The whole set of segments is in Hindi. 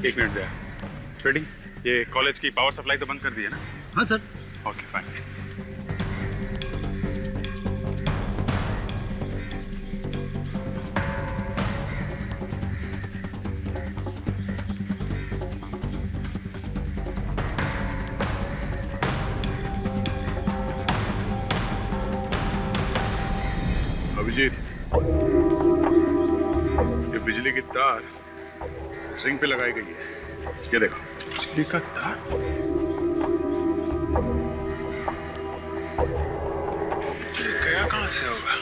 एक मिनट दे। रेडी? ये कॉलेज की पावर सप्लाई तो बंद कर दी है ना? हाँ सर। Okay fine. अभिजीत, ये बिजली की तार रिंग पे लगाई गई है। ये देखो, बिजली का तार। ये गया कहां से होगा?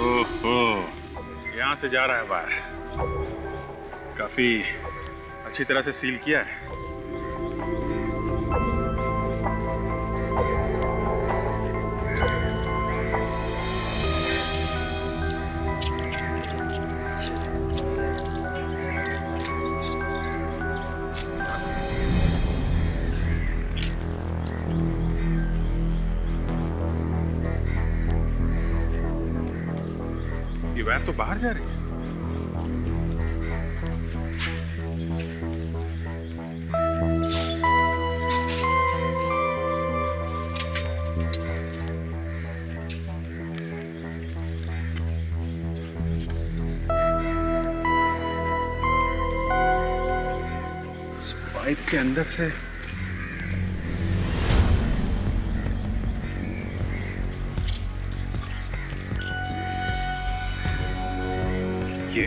ओहो, यहां से जा रहा है बाहर। काफी अच्छी तरह से सील किया है। ये वायर तो बाहर जा रही है। पाइप के अंदर से ये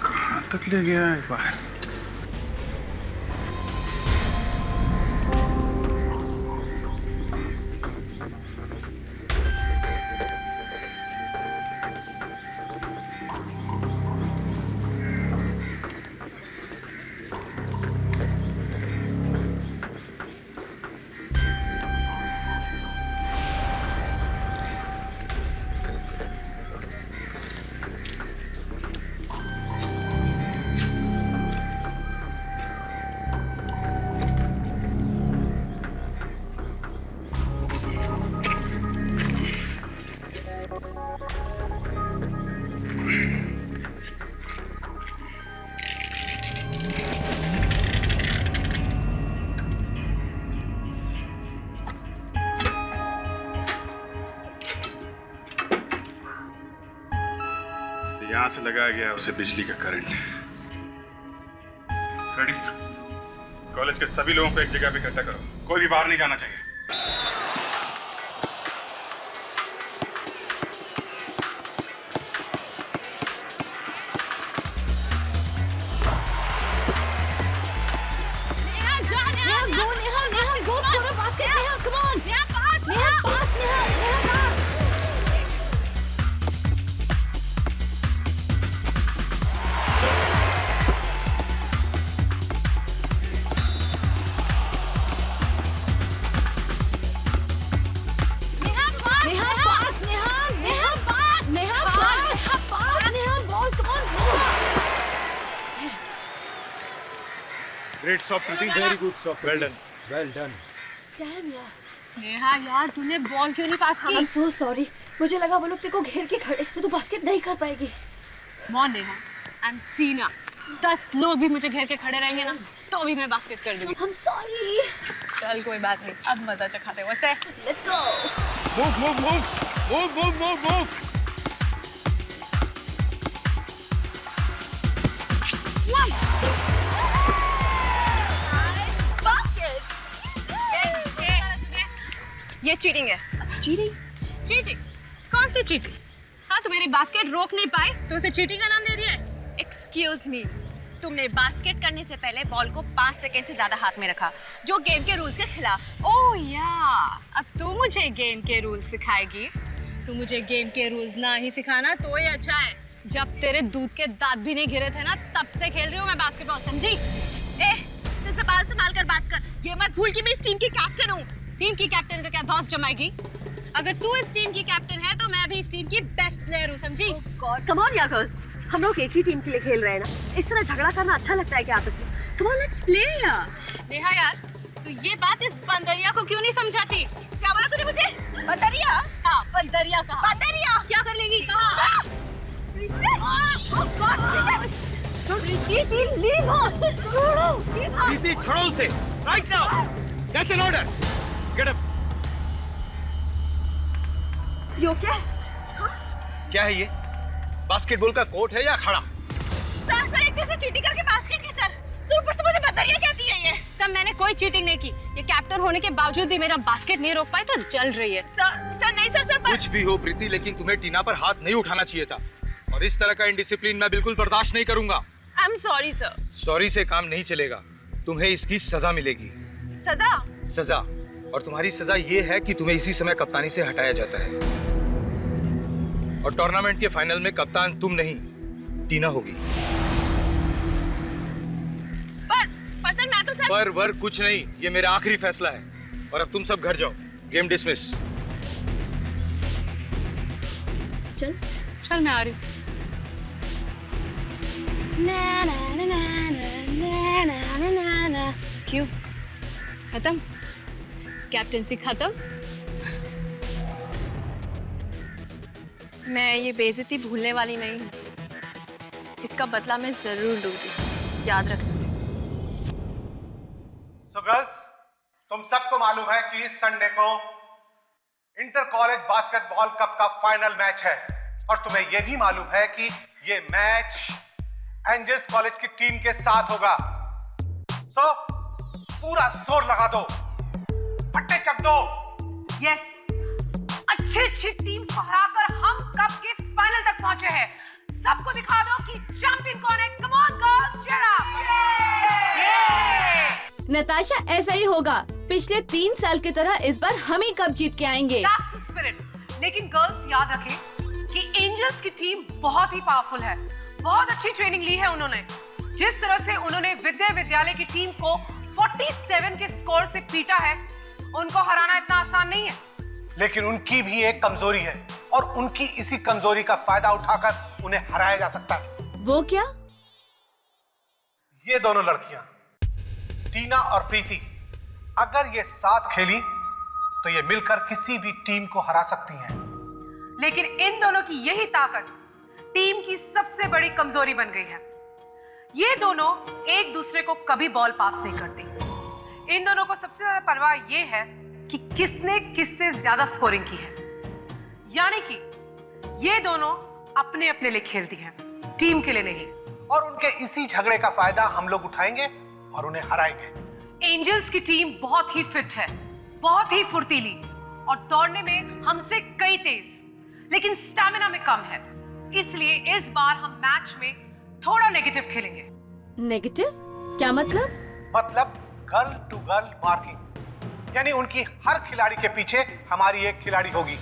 कहां तक ले गया है बाहर? यहां से लगाया गया है उसे बिजली का करंट। रेडी? कॉलेज के सभी लोगों को एक जगह पे इकट्ठा करो। कोई भी बाहर नहीं जाना चाहिए। Great stop, Kriti. Very good stop. Well done. Well done. Damn यार। नेहा यार तूने बॉल क्यों नहीं पास की? I'm so sorry। मुझे लगा वो लोग तेरे को घेर के खड़े तो तू बास्केट नहीं कर पाएगी। मॉन नेहा, आई एम टीना। 10 लोग भी मुझे घेर के खड़े रहेंगे ना तो भी मैं बास्केट कर दूंगी। I'm sorry। चल कोई बात नहीं, अब मजा चखाते हैं। What's it? Let's go। Move, move, move, move, move, move, move. ये चीटिंग है। चीटिंग? चीटिंग? कौन सी चीटिंग? हाँ, तू मेरी बास्केट रोक नहीं पाई तो उसे चीटिंग का नाम दे रही है? एक्सक्यूज मी, तुमने बास्केट करने से पहले बॉल को 5 सेकंड से ज्यादा हाथ में रखा, जो गेम के रूल्स के खिलाफ। ओह या, अब तू मुझे गेम के रूल्स सिखाएगी? तू मुझे गेम के रूल्स ना ही सिखाना तो ही अच्छा है। जब तेरे दूध के दांत भी नहीं गिरे थे ना तब से खेल रही हूँ मैं बास्केटबॉल, समझी? तू से बाल संभाल कर बात कर। ये मत भूल कि मैं इस टीम की कैप्टन हूँ। टीम की कैप्टन तो क्या धौंस जमाएगी? अगर तू इस टीम की कैप्टन है तो मैं भी इस टीम की बेस्ट प्लेयर हूँ, समझी? गॉड, कम ऑन यार गर्ल्स, हम लोग एक ही टीम के लिए खेल रहे हैं ना। इस तरह झगड़ा करना अच्छा लगता है क्या आपस में? कम ऑन, लेट्स प्ले यार। नेहा यार, तू ये बात इस बंदरिया को क्यों नहीं समझाती? क्या बोला तूने मुझे? बंदरिया? हाँ, बंदरिया कहा। बंदरिया? क्या कर लेगी? कहा? प्रीति, छोड़ो उसे right now. That's an order. Get up. Yo क्या? क्या है ये? बास्केटबॉल का कोर्ट है या अखाड़ा? सर एक दूसरे चीटिंग करके बास्केट की सर ऊपर से मुझे बंदरिया कहती है ये। सर मैंने कोई चीटिंग नहीं की। ये कैप्टन होने के बावजूद भी मेरा बास्केट नहीं रोक पाई तो जल रही है। सर नहीं सर कुछ भी हो प्रीति, लेकिन तुम्हें टीना पर हाथ नहीं उठाना चाहिए था। और इस तरह का इंडिसिप्लिन मैं बिल्कुल बर्दाश्त नहीं करूंगा। I am sorry sir. Sorry से काम नहीं चलेगा, तुम्हें इसकी सजा मिलेगी। सजा? और तुम्हारी सजा ये है कि तुम्हें इसी समय कप्तानी से हटाया जाता है। और टूर्नामेंट के फाइनल में कप्तान तुम नहीं, टीना होगी। पर सर मैं तो सर। पर वर कुछ नहीं, ये मेरा आखिरी फैसला है। और अब तुम सब घर जाओ। Game dismiss. चल मैं आ रही हूँ। क्यों? खत्म? कैप्टेंसी खत्म? मैं ये बेइज्जती भूलने वाली नहीं हूँ। इसका बदला मैं जरूर लूंगी, याद रखना। So girls, तुम सबको मालूम है कि इस संडे को इंटर कॉलेज बास्केटबॉल कप का फाइनल मैच है। और तुम्हें यह भी मालूम है कि ये मैच एंजल्स कॉलेज की टीम के साथ होगा। सो पूरा जोर लगा दो, पट्टे चक दो। यस, अच्छी टीम्स को हराकर हम कप के फाइनल तक पहुंचे हैं। सबको दिखा दो कि चैंपियन कौन है। Come on girls, cheer up. Natasha, ऐसा ही होगा। पिछले 3 साल की तरह इस बार हम ही कप जीत के आएंगे। That's the spirit. लेकिन गर्ल्स याद रखें कि एंजल्स की टीम बहुत ही पावरफुल है। बहुत अच्छी ट्रेनिंग ली है उन्होंने। जिस तरह से उन्होंने विद्यालय की टीम को 47 के स्कोर से पीटा है, उनको हराना इतना आसान नहीं है। लेकिन उनकी भी एक कमजोरी है और उनकी इसी कमजोरी का फायदा उठाकर उन्हें हराया जा सकता है। वो क्या? ये दोनों लड़कियां, टीना और प्रीति, अगर ये साथ खेली तो ये मिलकर किसी भी टीम को हरा सकती हैं। लेकिन इन दोनों की यही ताकत टीम की सबसे बड़ी कमजोरी बन गई है। ये दोनों एक दूसरे को कभी बॉल पास नहीं करती। इन दोनों को सबसे ज्यादा परवाह ये है कि किसने किससे ज्यादा स्कोरिंग की है। यानी कि ये दोनों अपने अपने लिए खेलती हैं, टीम के लिए नहीं। और उनके इसी झगड़े का फायदा हम लोग उठाएंगे और उन्हें हराएंगे। एंजल्स की टीम बहुत ही फिट है, बहुत ही फुर्तीली और दौड़ने में हमसे कई तेज, लेकिन स्टैमिना में कम है। इसलिए इस बार हम मैच में थोड़ा नेगेटिव खेलेंगे। नेगेटिव? क्या मतलब? मतलब गर्ल टू गर्ल मार्किंग, यानी उनकी हर खिलाड़ी के पीछे हमारी एक खिलाड़ी होगी।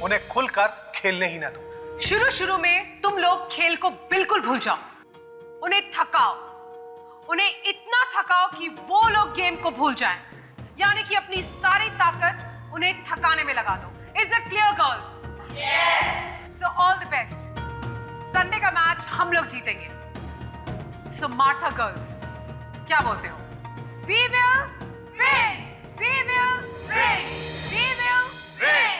उन्हें खुलकर खेलने ही ना दो। शुरू में तुम लोग खेल को बिल्कुल भूल जाओ। उन्हें थकाओ, उन्हें इतना थकाओ कि वो लोग गेम को भूल जाएं। यानी कि अपनी सारी ताकत उन्हें थकाने में लगा दो। Is it clear, girls? Yes. So all the best. Sunday का मैच हम लोग जीतेंगे। So Martha girls, क्या बोलते हो? We will win. We will win. We will win.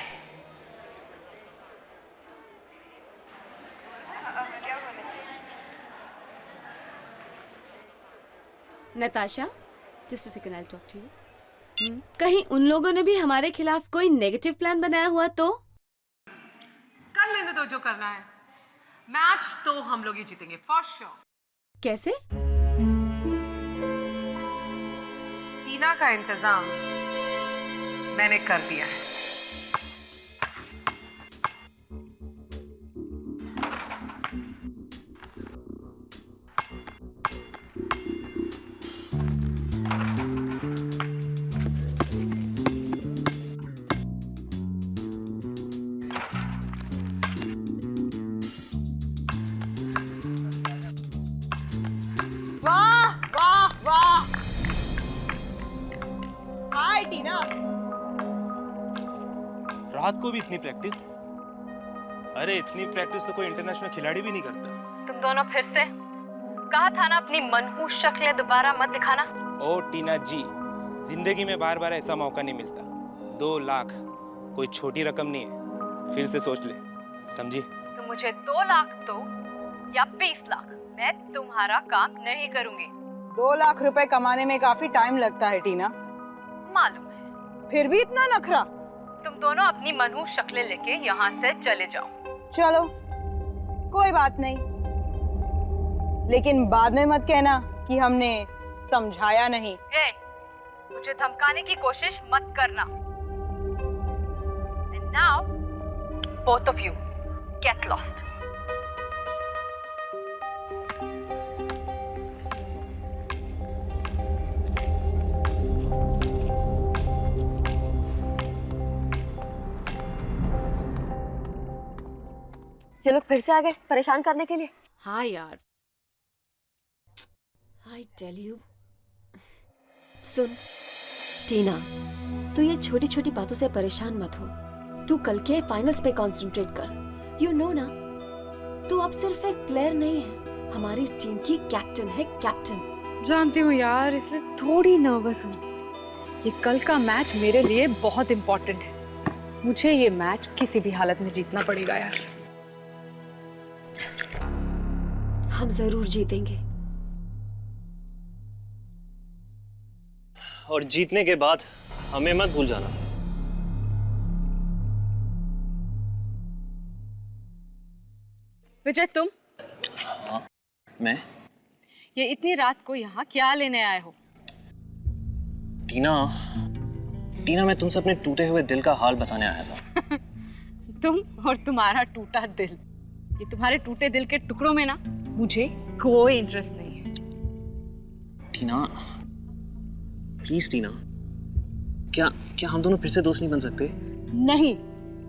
Natasha, just a second, I'll talk to you. कहीं उन लोगों ने भी हमारे खिलाफ कोई नेगेटिव प्लान बनाया हुआ तो? कर लेने दो जो करना है। मैच तो हम लोग ही जीतेंगे फॉर श्योर। कैसे? टीना का इंतजाम मैंने कर दिया है। वाह वाह वाह, रात को भी इतनी प्रैक्टिस? अरे इतनी प्रैक्टिस तो कोई इंटरनेशनल खिलाड़ी भी नहीं करता। तुम दोनों फिर से कहा था ना अपनी मनहूस शक्लें दोबारा मत दिखाना। ओ टीना जी, जिंदगी में बार बार ऐसा मौका नहीं मिलता। 2 लाख कोई छोटी रकम नहीं है, फिर से सोच ले, समझी? तुम मुझे 2 लाख दो या 20 लाख, मैं तुम्हारा काम नहीं करूंगी। 2 लाख रुपए कमाने में काफी टाइम लगता है टीना। मालूम है, फिर भी इतना नखरा? तुम दोनों अपनी मनहूस शक्लें लेके यहाँ से चले जाओ। चलो कोई बात नहीं, लेकिन बाद में मत कहना कि हमने समझाया नहीं। मुझे धमकाने की कोशिश मत करना। And now, both of you, get lost. ये लोग फिर से आ गए परेशान करने के लिए। हाँ यार, I tell you. सुन टीना, तू ये छोटी छोटी बातों से परेशान मत हो। तू कल के फाइनल्स पे कंसंट्रेट कर। यू नो ना, तू अब सिर्फ एक प्लेयर नहीं है, हमारी टीम की कैप्टन है, कैप्टन। जानती हूँ यार, इसलिए थोड़ी नर्वस हूँ। ये कल का मैच मेरे लिए बहुत इम्पोर्टेंट है। मुझे ये मैच किसी भी हालत में जीतना पड़ेगा यार। हम जरूर जीतेंगे। और जीतने के बाद हमें मत भूल जाना। विजय, तुम? हाँ, मैं? ये इतनी रात को यहाँ क्या लेने आए हो? टीना, मैं तुमसे अपने टूटे हुए दिल का हाल बताने आया था। तुम और तुम्हारा टूटा दिल, ये तुम्हारे टूटे दिल के टुकड़ों में ना मुझे कोई इंटरेस्ट नहीं है। टीना, प्लीज टीना, क्या हम दोनों फिर से दोस्त नहीं बन सकते? नहीं,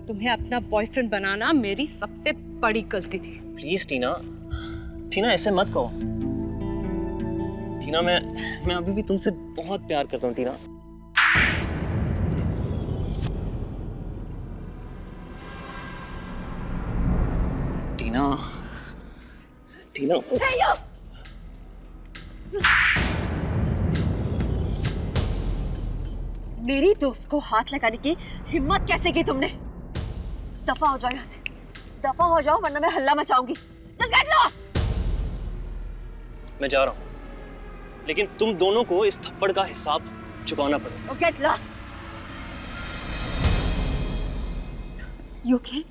तुम्हें अपना बॉयफ्रेंड बनाना मेरी सबसे बड़ी गलती थी। प्लीज टीना, ऐसे मत कहो। टीना, मैं अभी भी तुमसे बहुत प्यार करता हूँ टीना। टीना, मेरी दोस्त को हाथ लगाने की हिम्मत कैसे की तुमने? दफा हो जाओ यहाँ से, दफा हो जाओ वरना मैं हल्ला मचाऊंगी। Just get lost! मैं जा रहा हूँ, लेकिन तुम दोनों को इस थप्पड़ का हिसाब चुकाना पड़ेगा। Oh, get lost! You okay?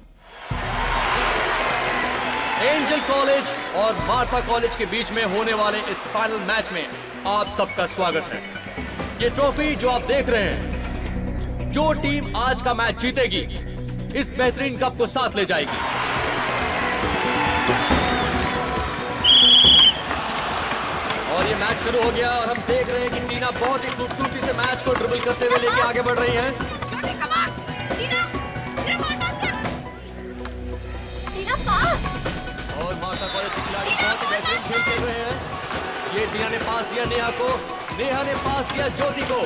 Angel college और मार्था कॉलेज के बीच में होने वाले इस फाइनल मैच में आप सबका स्वागत है। ये ट्रॉफी जो आप देख रहे हैं, जो टीम आज का मैच जीतेगी इस बेहतरीन कप को साथ ले जाएगी। और ये मैच शुरू हो गया और हम देख रहे हैं कि टीना बहुत ही खूबसूरती से मैच को ड्रिबल करते हुए लेके आगे बढ़ रही हैं। और मार्था कॉलेज के खिलाड़ी बहुत ही बेहतरीन खेल खेल रहे हैं। ये टीना ने पास दिया नेहा को, नेहा ने पास दिया ज्योति को,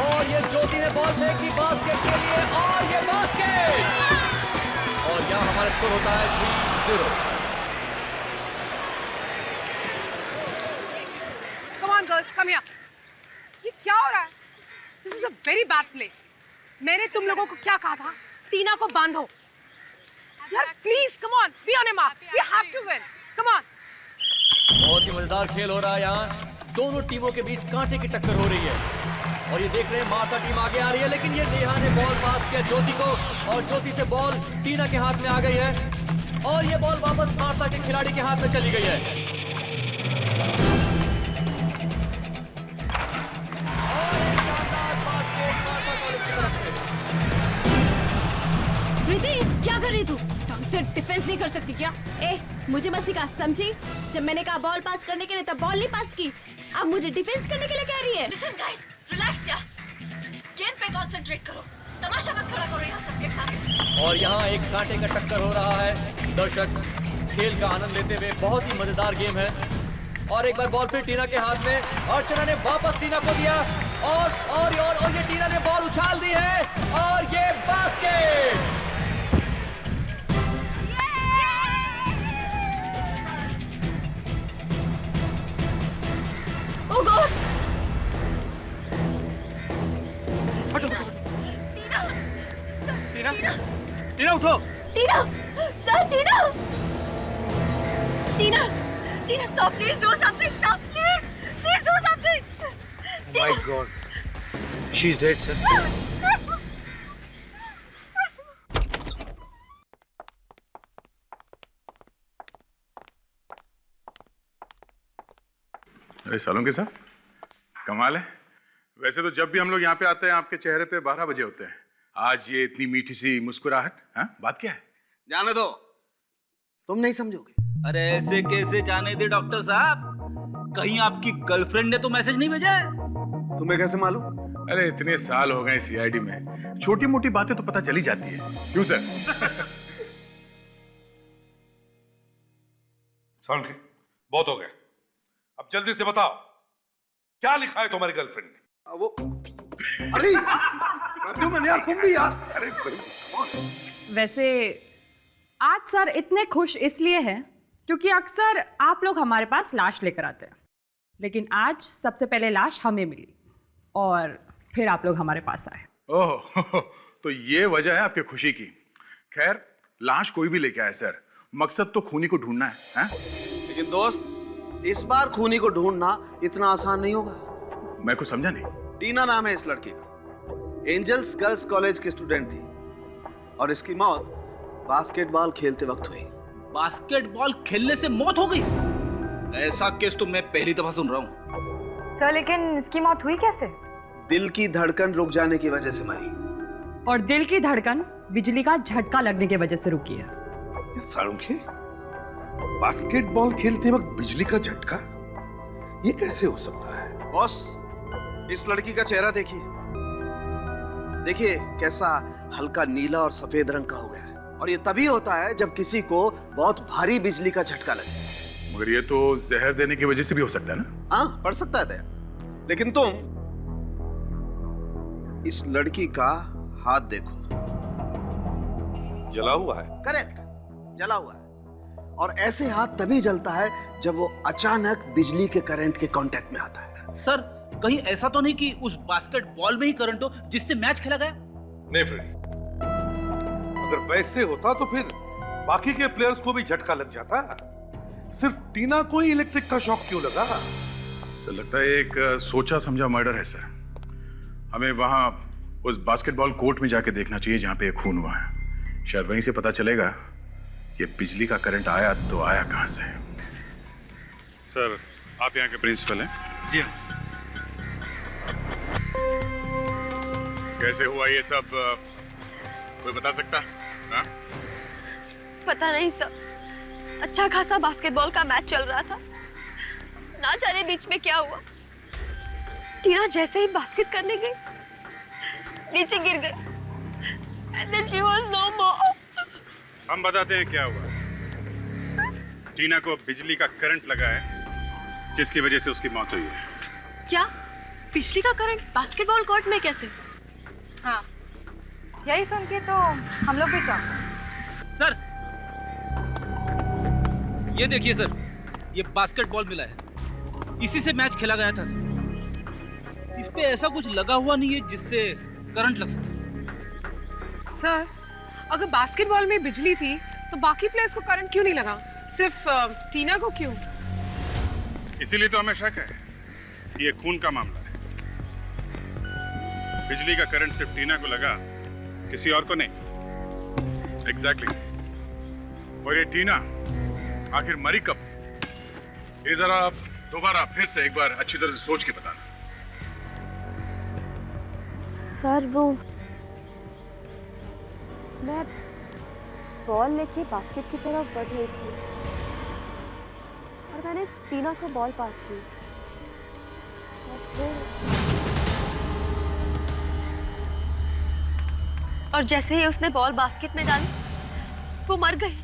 और ये ज्योति ने बॉल फेंक दी बास्केट के लिए, और ये बास्केट! और यहाँ हमारा स्कोर होता है 3-0। Come on girls, come here. ये क्या हो रहा है? This is a very bad play. मैंने तुम लोगों को क्या कहा था? टीना को बांधो। यार please, come on, be on your mark. We have to win. Come on. बहुत ही मजेदार खेल हो रहा है यहाँ। दोनों टीमों के बीच कांटे की टक्कर हो रही है और ये देख रहे हैं मार्था टीम आगे आ रही है, लेकिन ये नेहा ने बॉल पास किया ज्योति को और ज्योति से बॉल टीना के हाथ में आ गई है और ये बॉल वापस मार्था के खिलाड़ी के हाथ में चली गई है। और एक शानदार बास्केट मार्था कॉलेज की तरफ से। प्रीति, क्या कर रही तू? ढंग से डिफेंस नहीं कर सकती क्या? मुझे मत सिखा, समझी? जब मैंने कहा बॉल पास करने के लिए तब बॉल नहीं पास की, अब मुझे डिफेंस करने के लिए कह रही है। Listen guys, relax यार, गेम पे कंसंट्रेट करो, तमाशा मत खड़ा करो यहाँ सबके सामने। और यहाँ एक कांटे का टक्कर हो रहा है। दर्शक खेल का आनंद लेते हुए, बहुत ही मजेदार गेम है। और एक बार बॉल फिर टीना के हाथ में, अर्चना ने वापस टीना को दिया और ये टीना ने बॉल उछाल दी है और ये basket. Tina, Tina, stop, please do something, stop, please do something. My God, she's dead, sir. अरे सालों के साथ कमाल है। वैसे तो जब भी हम लोग यहाँ पे आते हैं आपके चेहरे पे 12 बजे होते हैं। आज ये इतनी मीठी सी मुस्कुराहट, हाँ? बात क्या है? जाने दो, तुम नहीं समझोगे। अरे ऐसे कैसे जाने दे डॉक्टर साहब, कहीं आपकी गर्लफ्रेंड ने तो मैसेज नहीं भेजा है? तुम्हें कैसे मालूम? अरे इतने साल हो गए सीआईडी में, छोटी मोटी बातें तो पता चली जाती है, क्यों सर? सालुंके, बहुत हो गया, अब जल्दी से बताओ क्या लिखा है तुम्हारी गर्लफ्रेंड ने? वो अरे प्रद्युम्न यार, तुम भी यार। अरे वैसे आज सर इतने खुश इसलिए हैं क्योंकि अक्सर आप लोग हमारे पास लाश लेकर आते हैं, लेकिन आज सबसे पहले लाश हमें मिली और फिर आप लोग हमारे पास आए। ओह, तो ये वजह है आपके खुशी की। खैर, लाश कोई भी लेके आए सर, मकसद तो खूनी को ढूंढना है, लेकिन दोस्त, इस बार खूनी को ढूंढना इतना आसान नहीं होगा। मैं कुछ समझा नहीं। टीना नाम है इस लड़की का, एंजल्स गर्ल्स कॉलेज की स्टूडेंट थी और इसकी मौत बास्केटबॉल खेलते वक्त हुई। बास्केटबॉल खेलने से मौत हो गई? ऐसा केस तो मैं पहली दफा सुन रहा हूँ। सर लेकिन इसकी मौत हुई कैसे? दिल की धड़कन रुक जाने की वजह से मरी। और दिल की धड़कन बिजली का झटका लगने की वजह से रुकी है। सालुंके, बास्केटबॉल खेलते वक्त बिजली का झटका, ये कैसे हो सकता है? बॉस, इस लड़की का चेहरा देखिए, देखिए कैसा हल्का नीला और सफेद रंग का हो गया है, और ये तभी होता है जब किसी को बहुत भारी बिजली का झटका लगे। मगर ये तो जहर देने की वजह से भी हो सकता है ना? हाँ, पड़ सकता है दया, लेकिन तुम इस लड़की का हाथ देखो, जला हुआ है। करेक्ट, जला हुआ है। और ऐसे हाथ तभी जलता है जब वो अचानक बिजली के करंट के कांटेक्ट में आता है। सर, कहीं ऐसा तो नहीं कि उस बास्केटबॉल में ही करंट हो जिससे मैच खेला गया? नहीं फ्रेडी, अगर वैसे होता तो फिर बाकी के प्लेयर्स को भी झटका लग जाता। सिर्फ टीना को ही इलेक्ट्रिक का शॉक क्यों लगा? सर लगता है एक सोचा समझा मर्डर है सर। हमें वहां उस बास्केटबॉल कोर्ट में जाके देखना चाहिए जहां पे खून हुआ है। शायद वहीं से पता चलेगा ये बिजली का करंट आया तो आया कहां से। सर, आप यहाँ के प्रिंसिपल हैं? जी हाँ। कैसे हुआ ये सब, कोई बता सकता? हाँ? पता नहीं सर, अच्छा खासा बास्केटबॉल का मैच चल रहा था, ना जाने बीच में क्या हुआ। टीना जैसे ही बास्केट करने गई, नीचे गिर गई। And then she was no more. हम बताते हैं क्या हुआ। टीना को बिजली का करंट लगा है, जिसकी वजह से उसकी मौत हुई है। क्या? बिजली का करंट बास्केटबॉल कोर्ट में कैसे? हाँ, यही सुन के तो हम लोग भी चाहते। सर, ये देखिए सर, ये बास्केटबॉल मिला है, इसी से मैच खेला गया था। इस पे ऐसा कुछ लगा हुआ नहीं है जिससे करंट लग सके। सर, अगर बास्केटबॉल में बिजली थी तो बाकी प्लेयर्स को करंट क्यों नहीं लगा, सिर्फ टीना को क्यों? इसीलिए तो हमें शक है ये खून का मामला है। बिजली का करंट सिर्फ टीना को लगा, किसी और को नहीं। एग्जैक्टली। और ये टीना आखिर मरी कब, ये जरा आप दोबारा फिर से एक बार अच्छी तरह से सोच के बताना। सर, वो मैं बॉल लेके बास्केट की तरफ बढ़ रही थी और मैंने टीना को बॉल पास की और फिर और जैसे ही उसने बॉल बास्केट में डाली, वो मर गई।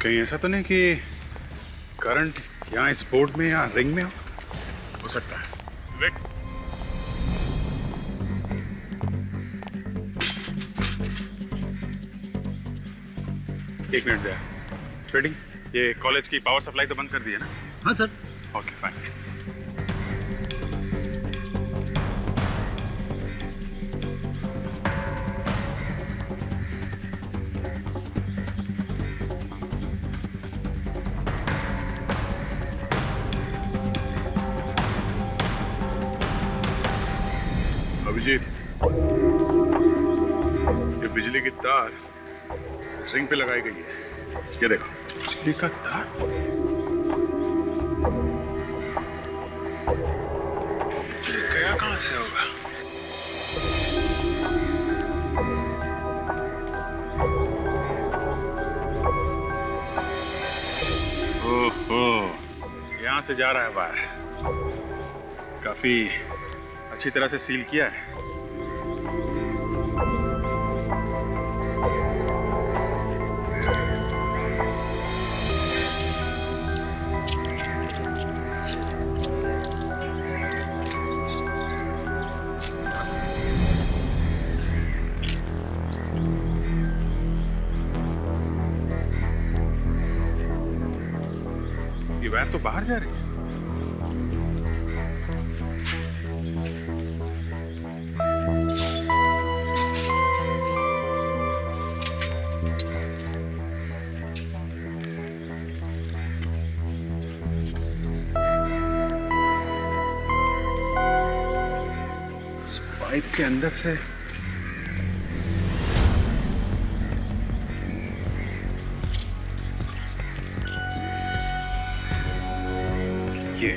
कहीं ऐसा तो नहीं कि करंट यहाँ इस बोर्ड में या रिंग में हो सकता है? विवेक, एक मिनट दे। फ्रेडी, ये कॉलेज की पावर सप्लाई तो बंद कर दी है ना? हाँ सर। Okay, fine. ये बिजली की तार रिंग पे लगाई गई है। ये देखो, बिजली का तार। ये गया कहां से होगा? ओहो, यहां से जा रहा है बाहर। काफी अच्छी तरह से सील किया है। ये वायर तो बाहर जा रही है। पाइप के अंदर से ये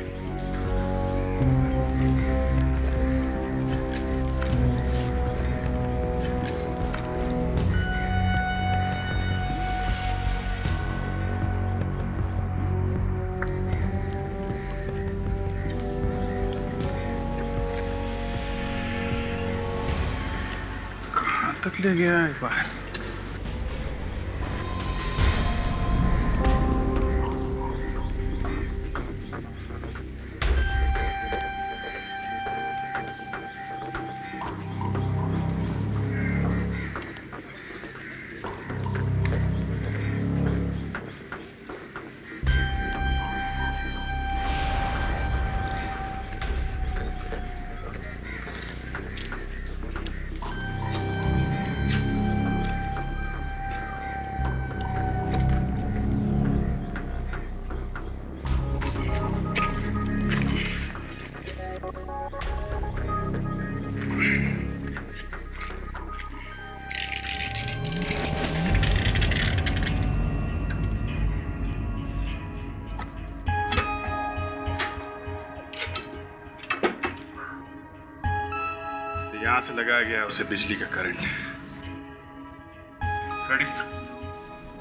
कहां तक ले गया है बाहर? यहां से लगाया गया उसे बिजली का करंट। रेडी?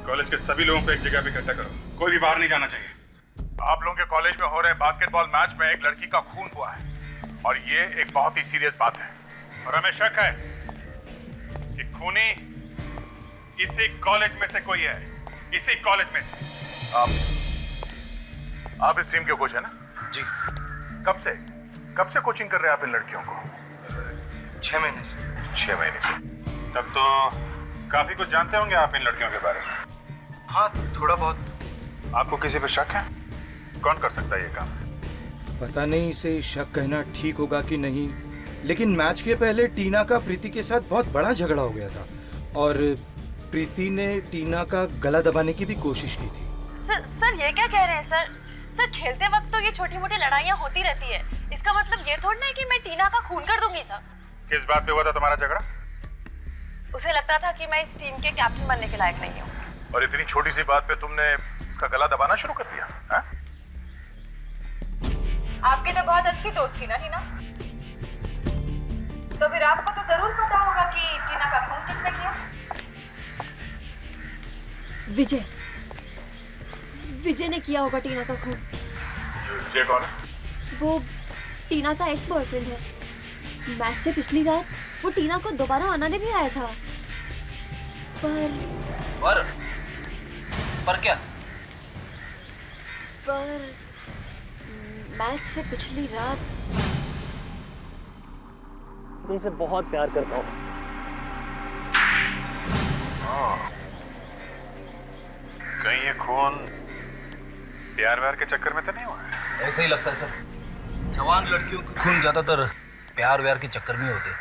कॉलेज के सभी लोगों को एक जगह पे इकट्ठा करो। कोई भी बाहर नहीं जाना चाहिए। आप लोगों के कॉलेज में हो रहे बास्केटबॉल मैच में एक लड़की का खून हुआ है और ये एक बहुत ही सीरियस बात है और हमें शक है कि खूनी इसी कॉलेज में से कोई है। इसी कॉलेज में से। आप इस टीम के कोच है ना? जी। कब से कोचिंग कर रहे हैं आप इन लड़कियों को? 6 महीने से। 6 महीने से। तब तो काफी कुछ जानते होंगे आप इन लड़कियों के बारे में। हाँ, थोड़ा बहुत। आपको किसी पे शक है? कौन कर सकता है ये काम? पता नहीं इसे शक कहना ठीक होगा कि नहीं, लेकिन मैच के पहले टीना का प्रीति के साथ बहुत बड़ा झगड़ा हो गया था और प्रीति ने टीना का गला दबाने की भी कोशिश की थी। सर ये क्या कह रहे हैं सर? सर खेलते वक्त तो ये छोटी मोटी लड़ाइयाँ होती रहती है। इसका मतलब ये थोड़ा है कि मैं टीना का खून कर दूंगी सर। किस बात पे हुआ था तुम्हारा झगड़ा? उसे लगता था कि मैं इस टीम के कैप्टन बनने के लायक नहीं हूँ। और इतनी छोटी सी बात पे तुमने उसका गला दबाना शुरू कर दिया? है? आपकी तो बहुत अच्छी दोस्त थी ना टीना, तो फिर आपको तो जरूर पता होगा कि टीना का खून किसने किया। विजय ने किया होगा टीना का खून। ये कौन है? वो टीना का एक्स बॉयफ्रेंड है। मैच से पिछली रात वो टीना को दोबारा मनाने भी आया था। पर क्या? पर मैच से पिछली रात तुमसे बहुत प्यार करता हूँ। कहीं ये खून प्यार व्यार के चक्कर में तो नहीं हुआ है? ऐसा ही लगता है सर। जवान लड़कियों के खून ज्यादातर प्यार व्यार के चक्कर में होते हैं।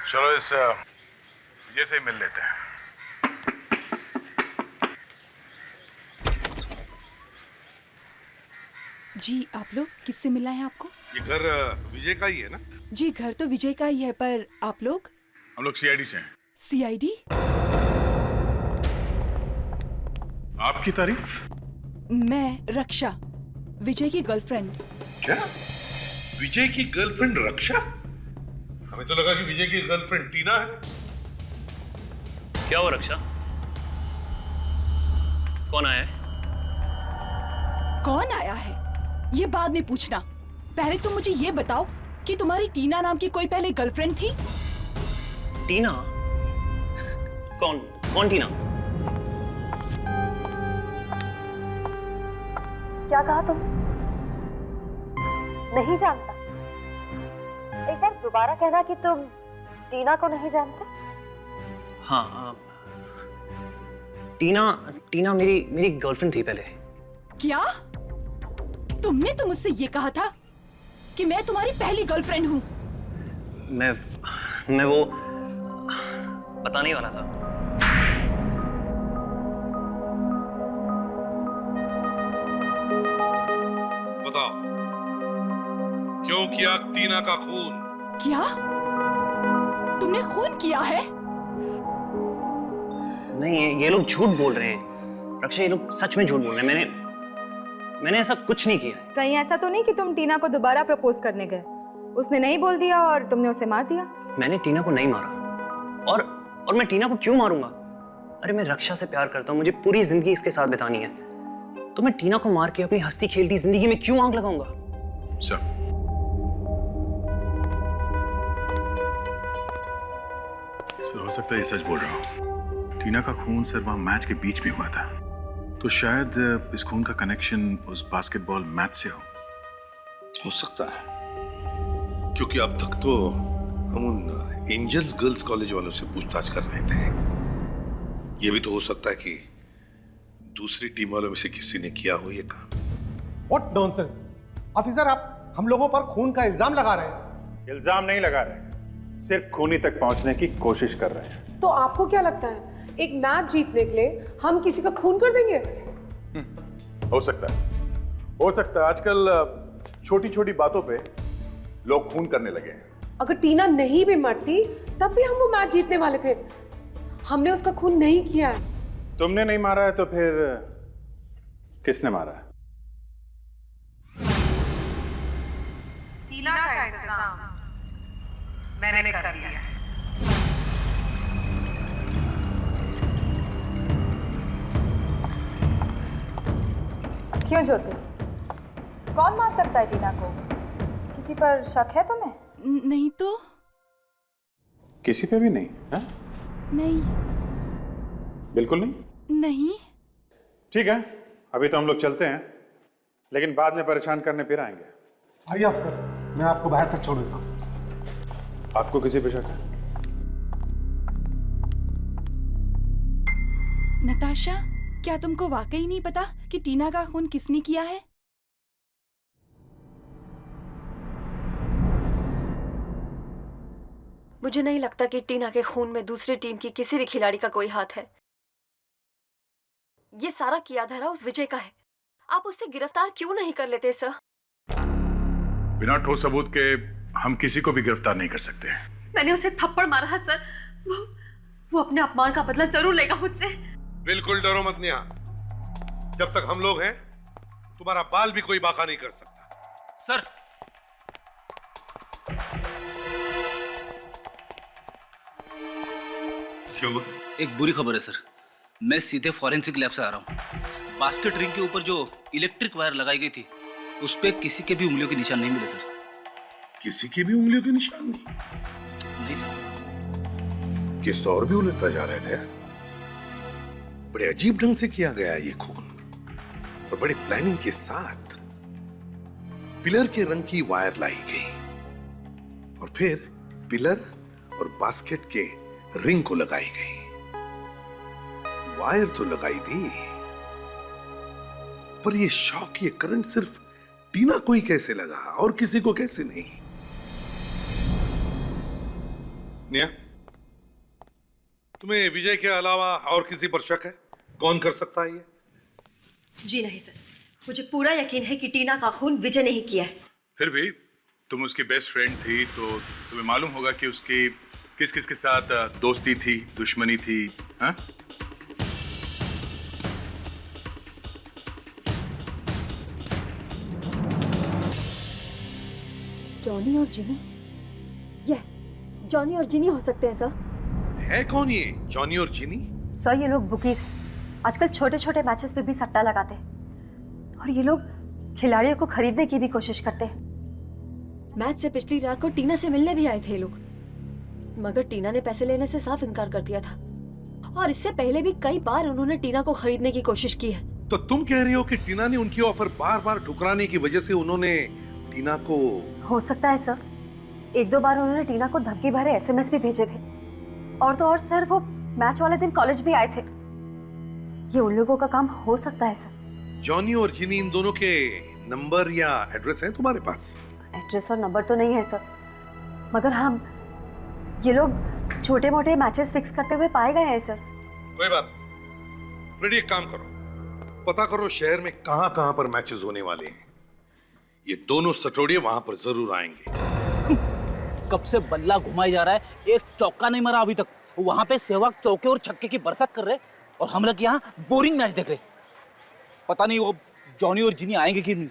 चलो इस ये से मिल लेते हैं। जी, आप लोग किससे मिला है आपको? ये घर विजय का ही है ना? जी घर तो विजय का ही है, पर आप लोग? हम लोग सीआईडी से हैं। सीआईडी? आपकी तारीफ? मैं रक्षा, विजय की गर्लफ्रेंड। क्या? विजय की गर्लफ्रेंड रक्षा? हमें तो लगा कि विजय की गर्लफ्रेंड टीना है। क्या हुआ रक्षा? कौन आया है? कौन आया है ये बाद में पूछना, पहले तुम मुझे ये बताओ कि तुम्हारी टीना नाम की कोई पहले गर्लफ्रेंड थी? टीना? कौन टीना? क्या कहा तुम? नहीं जानता? एक बार दोबारा कहना कि तुम टीना को नहीं जानते। हाँ, टीना मेरी गर्लफ्रेंड थी पहले। क्या? तुमने तो मुझसे ये कहा था कि मैं तुम्हारी पहली गर्लफ्रेंड हूँ। मैं वो बताने वाला था। बताओ, क्यों किया टीना का खून? क्या? तुमने खून किया है? नहीं, ये लोग झूठ बोल रहे हैं रक्षा, ये लोग सच में झूठ बोल रहे हैं। मैंने ऐसा कुछ नहीं किया है। कहीं ऐसा तो नहीं कि तुम टीना को दोबारा प्रपोज करने गए, उसने नहीं बोल दिया और तुमने उसे मार दिया? मैंने टीना को नहीं मारा। और मैं टीना को क्यों मारूंगा? अरे मैं रक्षा से प्यार करता हूँ, मुझे पूरी जिंदगी इसके साथ बितानी है, तो मैं टीना को मार के अपनी हंसती खेलती जिंदगी में क्यों आग लगाऊंगा? सर, हो सकता है ये सच बोल रहा हूँ। टीना का खून सर वहां मैच के बीच में हुआ था, तो शायद इस खून का कनेक्शन उस बास्केटबॉल मैच से हो सकता है, क्योंकि अब तक तो हम उन एंजल्स गर्ल्स कॉलेज वालों से पूछताछ कर रहे थे। ये भी तो हो सकता है कि दूसरी टीम वालों में से किसी ने किया हो ये काम। What nonsense! ऑफिसर, आप हम लोगों पर खून का इल्जाम लगा रहे हैं। इल्जाम नहीं लगा रहे, सिर्फ खूनी तक पहुंचने की कोशिश कर रहे हैं। तो आपको क्या लगता है एक मैच जीतने के लिए हम किसी का खून कर देंगे? हो सकता है आजकल छोटी छोटी बातों पे लोग खून करने लगे हैं। अगर टीना नहीं भी मरती तब भी हम वो मैच जीतने वाले थे। हमने उसका खून नहीं किया है। तुमने नहीं मारा है तो फिर किसने मारा है? टीना का इंतजाम मैंने कर दिया है। क्यों ज्योति, कौन मार सकता है टीना को? किसी पर शक है तुम्हें? नहीं तो। किसी पे भी नहीं है? नहीं। बिल्कुल नहीं? नहीं। ठीक है, अभी तो हम लोग चलते हैं, लेकिन बाद में परेशान करने फिर आएंगे। आइए अफसर, मैं आपको बाहर तक छोड़ देता हूँ। आपको किसी पे शक है? नताशा, क्या तुमको वाकई नहीं पता कि टीना का खून किसने किया है? मुझे नहीं लगता कि टीना के खून में दूसरी टीम की किसी भी खिलाड़ी का कोई हाथ है। ये सारा किया धरा उस विजय का है। आप उससे गिरफ्तार क्यों नहीं कर लेते सर? बिना ठोस सबूत के हम किसी को भी गिरफ्तार नहीं कर सकते। मैंने उसे थप्पड़ मारा है सर। वो अपने अपमान का बदला जरूर लेगा मुझसे। बिल्कुल डरो मत नेहा, जब तक हम लोग हैं तुम्हारा बाल भी कोई बाका नहीं कर सकता। सर, क्यों? एक बुरी खबर है सर, मैं सीधे फॉरेंसिक लैब से आ रहा हूँ। बास्केट रिंग के ऊपर जो इलेक्ट्रिक वायर लगाई गई थी, उस पे किसी के भी उंगलियों के निशान नहीं मिले सर। किसी के भी उंगलियों के निशान नहीं? नहीं सर। किस और भी उलझता जा रहे थे। बड़े अजीब ढंग से किया गया ये खून, और बड़ी प्लानिंग के साथ पिलर के रंग की वायर लाई गई, और फिर पिलर और बास्केट के रिंग को लगाई गई। वायर तो लगाई दी, पर ये शॉक, ये करंट सिर्फ टीना को ही कैसे लगा और किसी को कैसे नहीं? निया, तुम्हें विजय के अलावा और किसी पर शक है? कौन कर सकता है ये? जी नहीं सर, मुझे पूरा यकीन है कि टीना का खून विजय नहीं किया है। फिर भी तुम उसकी बेस्ट फ्रेंड थी तो तुम्हें मालूम होगा कि उसकी किस किस के साथ दोस्ती थी, दुश्मनी थी। हाँ? जॉनी और जिनी? यस, जॉनी और जिनी हो सकते हैं सर। है कौन ये जॉनी और जिनी? सर ये लोग बुकीज आजकल छोटे छोटे मैचेस पे भी सट्टा लगाते हैं और ये लोग खिलाड़ियों को खरीदने की भी कोशिश करते हैं। मैच से पिछली रात को टीना से मिलने भी आए थे लोग, मगर टीना ने पैसे लेने से साफ इनकार कर दिया था और इससे पहले भी कई बार उन्होंने टीना को खरीदने की कोशिश की है। तो तुम कह रही हो कि टीना ने उनकी ऑफर बार बार ठुकराने की वजह से उन्होंने टीना को? हो सकता है सर, एक दो बार उन्होंने टीना को धमकी भरे एसएमएस भी भेजे थे और तो और सर वो मैच वाले दिन कॉलेज भी आए थे। ये उन लोगों का काम हो सकता है सर। जॉनी और जिनी इन दोनों के नंबर या एड्रेस है तुम्हारे पास? एड्रेस और नंबर तो नहीं है सर, मगर हम ये लोग छोटे मोटे मैचेस फिक्स करते हुए पाए गए हैं सर। कोई बात नहीं, फ्रेडी एक काम करो, पता करो शहर में कहां कहां पर मैचेस होने वाले हैं। ये दोनों सटोड़िए वहां पर जरूर आएंगे। कब से बल्ला घुमाई जा रहा है, एक चौका नहीं मरा अभी तक। वहां पे सहवाग चौके और छक्के की बरसात कर रहे और हम लोग यहाँ बोरिंग मैच देख रहे। पता नहीं वो जॉनी और जिनी आएंगे कि नहीं।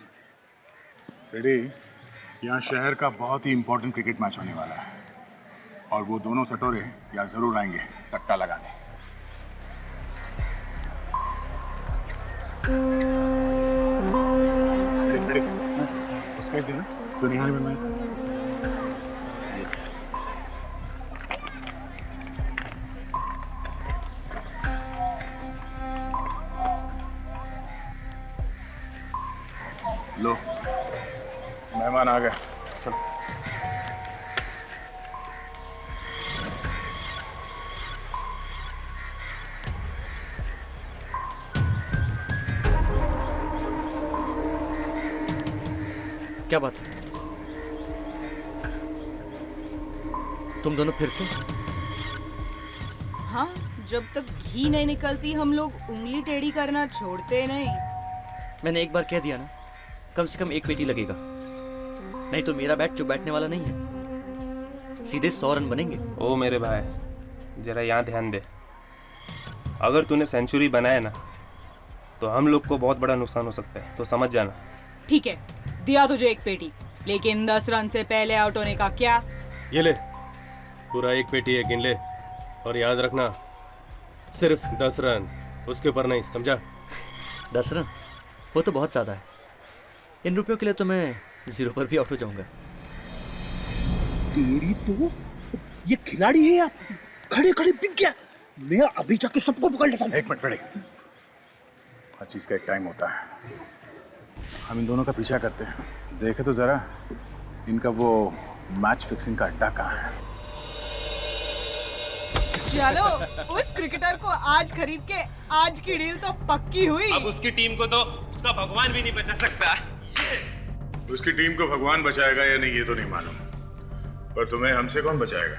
रेडी, यहाँ शहर का बहुत ही इंपॉर्टेंट क्रिकेट मैच होने वाला है और वो दोनों सटोरे यहाँ जरूर आएंगे सट्टा लगाने। उसका इस दिन दुनिया में मैं लो, मेहमान आ गए, चलो। क्या बात है? तुम दोनों फिर से? हाँ, जब तक घी नहीं निकलती हम लोग उंगली टेढ़ी करना छोड़ते नहीं। मैंने एक बार कह दिया ना, कम से कम एक पेटी लगेगा, नहीं तो मेरा बैट चुप बैठने वाला नहीं है। सीधे 100 रन बनेंगे। ओ मेरे भाई, जरा यहाँ ध्यान दे। अगर तूने सेंचुरी बनाया ना तो हम लोग को बहुत बड़ा नुकसान हो सकता है, तो समझ जाना। ठीक है, दिया तुझे एक पेटी, लेकिन 10 रन से पहले आउट होने का क्या? ये ले, पूरा एक पेटी है, गिन ले और याद रखना सिर्फ 10 रन, उसके ऊपर नहीं, समझा? 10 रन वो तो बहुत ज़्यादा है। इन रुपयों के लिए तो मैं 0 पर भी आउट हो जाऊंगा। तेरी तो ये खिलाड़ी है यार, खड़े खड़े बिक गया। मैं अभी जाके सबको पकड़ लेता हूँ। एक मिनट, हर चीज का एक टाइम होता है। हम इन दोनों का पीछा करते हैं, देखे तो जरा इनका वो मैच फिक्सिंग का अड्डा कहाँ है। चलो, उस क्रिकेटर को आज खरीद के आज की डील तो पक्की हुई। अब उसकी टीम को तो उसका भगवान भी नहीं बचा सकता। उसकी टीम को भगवान बचाएगा या नहीं ये तो नहीं मालूम, पर तुम्हें हमसे कौन बचाएगा?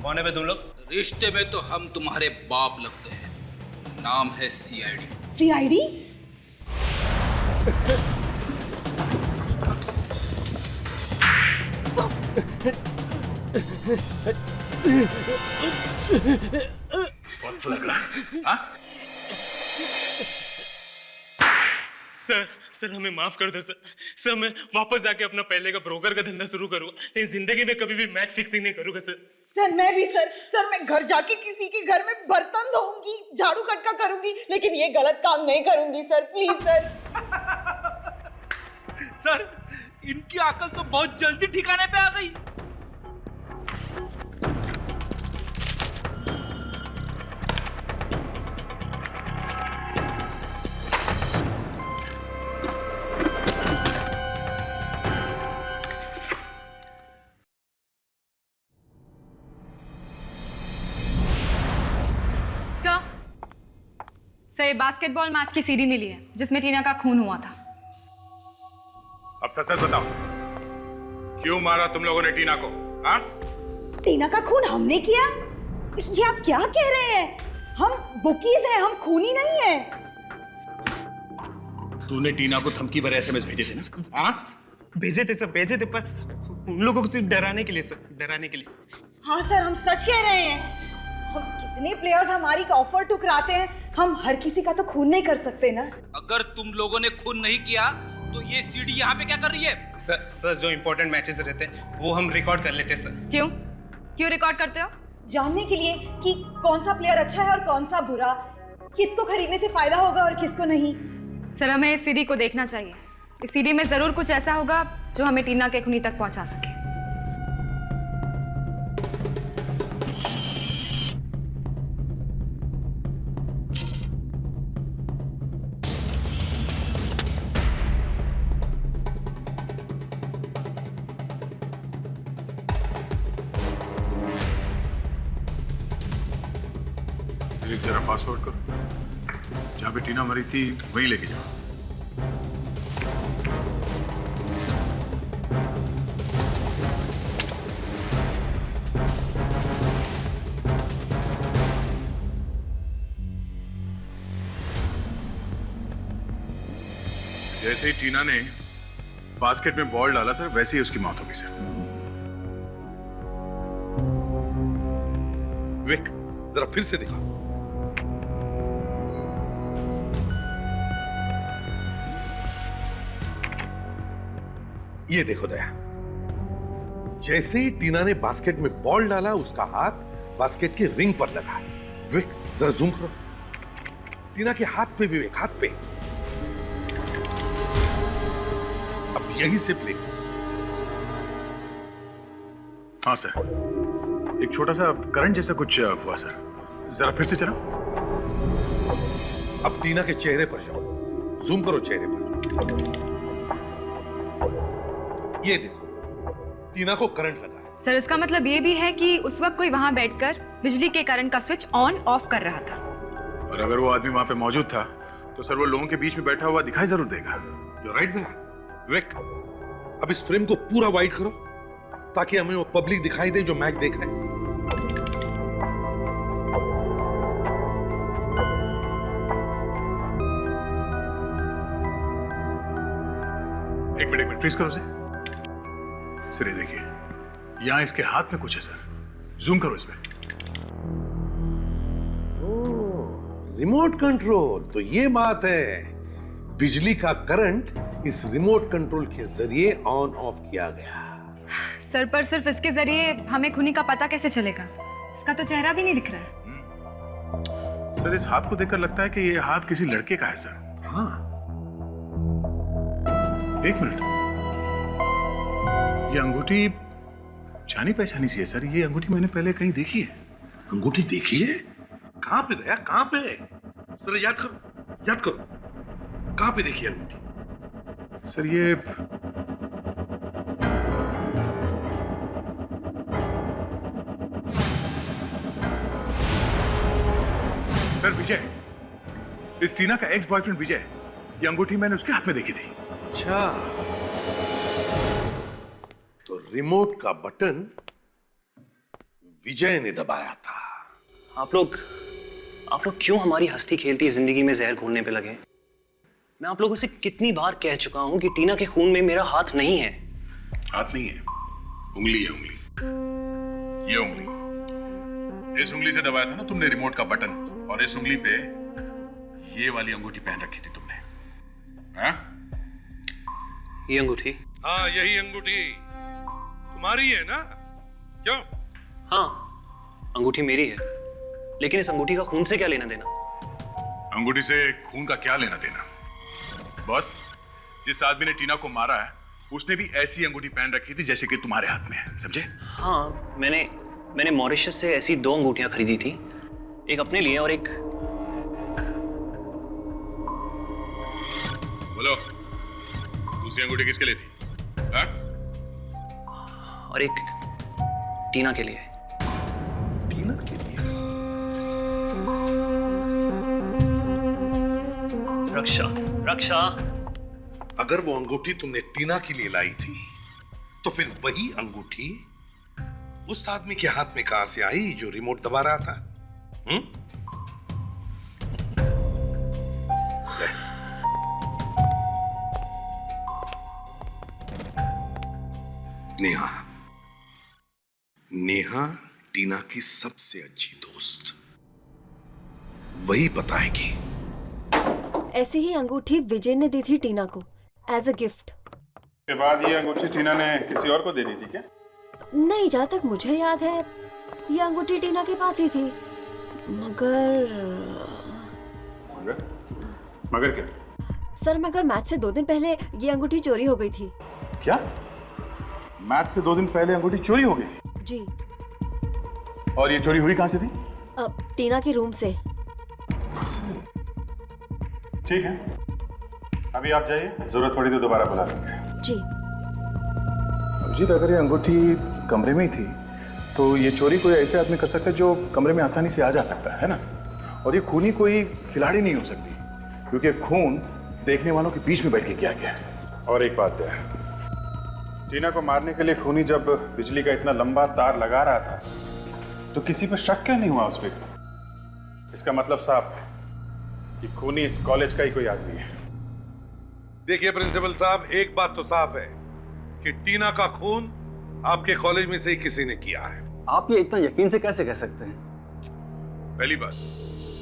कौन है बे तुम लोग? रिश्ते में तो हम तुम्हारे बाप लगते हैं, नाम है सीआईडी। सीआईडी? बहुत लग रहा है। हाँ? सर हमें माफ कर दो सर मैं वापस जाके अपना पहले का ब्रोकर का धंधा शुरू करूंगा, लेकिन जिंदगी में कभी भी मैच फिक्सिंग नहीं करूंगा सर। मैं भी सर मैं घर जाके किसी के घर में बर्तन धोऊंगी, झाड़ू कटका करूंगी, लेकिन ये गलत काम नहीं करूंगी सर, प्लीज सर। सर इनकी अकल तो बहुत जल्दी ठिकाने पे आ गई। सर बास्केटबॉल मैच की सीडी मिली है जिसमें टीना का खून हुआ था। अब सच सच बताओ, क्यों मारा तुम लोगों ने टीना को? हाँ? टीना का खून हमने किया? ये आप क्या कह रहे हैं? हम बुकीज हैं, हम खूनी नहीं हैं। तूने टीना को धमकी भरे एसएमएस भेजे थे ना? हाँ? भेजे थे सर, भेजे थे, पर उन लोगों को सिर्फ डराने के लिए सर, डराने के लिए। हाँ सर, हम सच कह रहे हैं। हम कितने प्लेयर्स हमारी ऑफर ठुकराते हैं, हम हर किसी का तो खून नहीं कर सकते ना। अगर तुम लोगों ने खून नहीं किया तो ये सीडी यहाँ पे क्या कर रही है? सर जो इम्पोर्टेंट मैचेस रहते हैं वो हम रिकॉर्ड कर लेते हैं सर। क्यों क्यों रिकॉर्ड करते हो? जानने के लिए कि कौन सा प्लेयर अच्छा है और कौन सा बुरा, किसको खरीदने से फायदा होगा और किसको नहीं। सर हमें इस सीडी को देखना चाहिए। इस सीडी में जरूर कुछ ऐसा होगा जो हमें टीना के खूनी तक पहुंचा सके। जरा फास्ट फॉरवर्ड करो, जहाँ पे टीना मरी थी वहीं लेके जाओ। जैसे ही टीना ने बास्केट में बॉल डाला सर, वैसे ही उसकी मौत हो गई सर। विक, जरा फिर से दिखा। ये देखो दया, जैसे ही टीना ने बास्केट में बॉल डाला उसका हाथ बास्केट की रिंग पर लगा। विक, जरा जूम करो। टीना के हाथ पे विवेक, हाथ पे। अब यही से प्ले करो। हाँ सर, एक छोटा सा करंट जैसा कुछ हुआ सर, जरा फिर से चलाओ। अब टीना के चेहरे पर जाओ, जूम करो चेहरे पर। ये देखो, टीना को करंट लगा है। सर इसका मतलब ये भी है कि उस वक्त कोई वहां बैठकर बिजली के करंट का स्विच ऑन ऑफ कर रहा था। और अगर वो आदमी वहां पे मौजूद था तो सर वो लोगों के बीच में बैठा हुआ दिखाई जरूर देगा। You're right there. विक, अब इस फ्रेम को पूरा वाइड करो ताकि हमें वो पब्लिक दिखाई दे जो मैच देख रहे हैं। एक मिनट फ्रीज करो सर। सर ये देखिए, यहां इसके हाथ में कुछ है सर, जूम करो इस पे। रिमोट कंट्रोल, तो ये बात है। बिजली का करंट इस रिमोट कंट्रोल के जरिए ऑन ऑफ किया गया। सर पर सिर्फ इसके जरिए हमें खूनी का पता कैसे चलेगा? इसका तो चेहरा भी नहीं दिख रहा है। सर इस हाथ को देखकर लगता है कि ये हाथ किसी लड़के का है सर। हाँ, एक मिनट, ये अंगूठी जानी पहचानी सी है सर। ये अंगूठी मैंने पहले कहीं देखी है। अंगूठी देखी है? कहां पे दया, कहां पे? जरा याद करो, याद करो, कहां पे देखी अंगूठी? सर ये सर विजय, इस टीना का एक्स बॉयफ्रेंड विजय, ये अंगूठी मैंने उसके हाथ में देखी थी। अच्छा, तो रिमोट का बटन विजय ने दबाया था। आप लोग क्यों हमारी हंसती खेलती जिंदगी में जहर घोलने पे लगे? मैं आप लोगों से कितनी बार कह चुका हूं कि टीना के खून में मेरा हाथ नहीं है। हाथ नहीं है, उंगली है, उंगली। ये उंगली, इस उंगली से दबाया था ना तुमने रिमोट का बटन, और इस उंगली पे ये वाली अंगूठी पहन रखी थी तुमने। हाँ? ये अंगूठी? हाँ, यही अंगूठी तुम्हारी है ना? क्यों? हाँ, अंगूठी मेरी है, लेकिन इस अंगूठी का खून से क्या लेना देना? अंगूठी से खून का क्या लेना देना? बॉस, जिस आदमी ने टीना को मारा है उसने भी ऐसी अंगूठी पहन रखी थी जैसे कि तुम्हारे हाथ में है, समझे? हाँ, मैंने मॉरिशस से ऐसी 2 अंगूठियां खरीदी थी, एक अपने लिए और एक। बोलो, दूसरी अंगूठी किसके लिए थी? हाँ? और एक टीना के लिए। टीना के लिए? रक्षा, अगर वो अंगूठी तुमने टीना के लिए लाई थी तो फिर वही अंगूठी उस आदमी के हाथ में कहां से आई जो रिमोट दबा रहा था? नेहा। नेहा टीना की सबसे अच्छी दोस्त, वही बताएगी। ऐसी ही अंगूठी विजय ने दी थी टीना को एज अ गिफ्ट। के बाद ये अंगूठी टीना ने किसी और को दे दी थी क्या? नहीं, जहाँ तक मुझे याद है ये अंगूठी टीना के पास ही थी। मगर मगर क्या? सर, मगर मैच से 2 दिन पहले ये अंगूठी चोरी हो गई थी। क्या? मैच से 2 दिन पहले अंगूठी चोरी हो गई थी? जी। और ये चोरी हुई कहाँ से थी? टीना के रूम से। ठीक है, अभी आप जाइए, जरूरत पड़ी तो दोबारा बुला लेंगे। जी। अभिजीत, अगर ये अंगूठी कमरे में ही थी तो ये चोरी कोई ऐसे आदमी कर सकता है जो कमरे में आसानी से आ जा सकता है ना? और ये खूनी कोई खिलाड़ी नहीं हो सकती, क्योंकि खून देखने वालों के बीच में बैठ के किया गया है। और एक बात है, टीना को मारने के लिए खूनी जब बिजली का इतना लंबा तार लगा रहा था तो किसी पर शक क्यों नहीं हुआ उस पर? इसका मतलब साफ है कि खूनी इस कॉलेज का ही कोई आदमी है। देखिए प्रिंसिपल साहब, एक बात तो साफ है कि टीना का खून आपके कॉलेज में से ही किसी ने किया है। आप ये इतना यकीन से कैसे कह सकते हैं? पहली बात,